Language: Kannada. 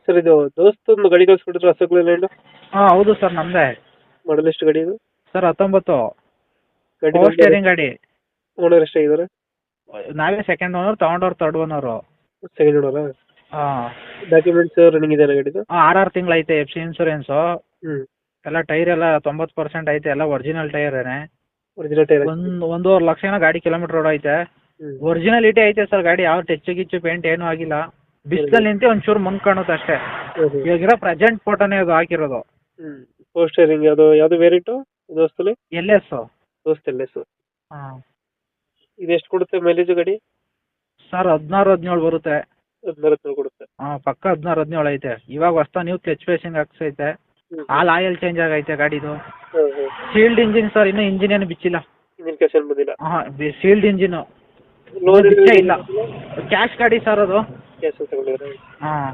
ಸರ್ ಇದು ದೋಸ್ತ್ ಒಂದು ಗಾಡಿ ಕಳ್ಸ್ಕೊಟ್ಟಿದ್ರು ಅಶೋಕ್ ಲೇಲ್ಯಾಂಡ್. ಹಾಂ ಹೌದು ಸರ್ ನಮ್ಮದೇ. ಮಾಡಲ್ ಎಷ್ಟು ಗಾಡಿ ಇದು? ಸರ್ 19 ಗಾಡಿ ಪವರ್ ಸ್ಟೇರಿಂಗ್ ಗಾಡಿ. ಓನರ್ ಎಷ್ಟಾಗಿದ್ದಾರೆ? ನಾವೇ ಸೆಕೆಂಡ್ ಓನರ್, ತಗೊಂಡವ್ರು ಥರ್ಡ್ ಓನರು. ಸೆಕೆಂಡ್ ಓನರಾ? ಹಾಂ ಡಾಕ್ಯುಮೆಂಟ್ಸ್ ರನ್ನಿಂಗ್ ಇದೆ ಗಾಡಿದು? 6 ತಿಂಗಳು ಐತೆ ಎಫ್ ಸಿ ಇನ್ಸೂರೆನ್ಸು. ಹ್ಞೂ. ಎಲ್ಲ ಟೈರ್ ಎಲ್ಲ 90% ಐತೆ, ಎಲ್ಲ ಒರಿಜಿನಲ್ ಟೈರೇನೆ. Original tyre? 1.5 ಲಕ್ಷ ಗಾಡಿ ಕಿಲೋಮೀಟರ್ ರೋಡ್ ಐತೆ. ಒರಿಜಿನಾಲಿಟಿ ಐತೆ ಸರ್ ಗಾಡಿ, ಯಾವ ಟೆಚ್ಚು ಗಿಚ್ಚು ಪೇಂಟ್ ಏನೂ ಆಗಿಲ್ಲ. ಬಿಸಿಲಲ್ಲಿ ನಿಂತು ಒಂಚೂರು ಮುಂದೆ ಕಾಣುತ್ತೆ ಅಷ್ಟೇ. ಇವಾಗಿರೋ ಪ್ರೆಸೆಂಟ್ ಫೋಟೋನೇ ಅದು ಹಾಕಿರೋದು. ಪವರ್ ಸ್ಟೇರಿಂಗ್ ಯಾವುದು ವೇರಿಯಂಟು ದೋಸ್ತಲ್ಲಿ? LS. ದೋಸ್ತ್ LS. ಹಾಂ. ಇದು ಎಷ್ಟು ಕೊಡುತ್ತೆ ಮೈಲೇಜ್ ಗಾಡಿ? ಸರ್ 16-17 ಬರುತ್ತೆ. 16 ಕೊಡುತ್ತೆ. ಹಾಂ ಪಕ್ಕ 16-17 ಐತೆ. ಇವಾಗ ಹೊಸ್ತಾ ನೀವು ಕ್ಲಚ್ ಫೇಸಿಂಗ್ ಹಾಕ್ಸೈತೆ. ಆಲ್ ಆಯಿಲ್ ಚೇಂಜ್ ಆಗೈತೆ ಗಾಡಿದು. ಸೀಲ್ಡ್ ಇಂಜಿನ್ ಸರ್, ಇನ್ನೂ ಇಂಜಿನ್ ಏನು ಬಿಚ್ಚಿಲ್ಲ. ಇಂಜಿನ್ ಕೆಲಸ ಬಂದಿಲ್ಲ? ಹಾಂ ಸೀಲ್ಡ್ ಇಂಜಿನು ಲೋನ್ ಇಲ್ಲ. ಕ್ಯಾಶ್ ಗಾಡಿ ಸರ್ ಅದು. ಕ್ಯಾಶ್ ತಗೊಂಡಿದ್ರೆ? ಹಾಂ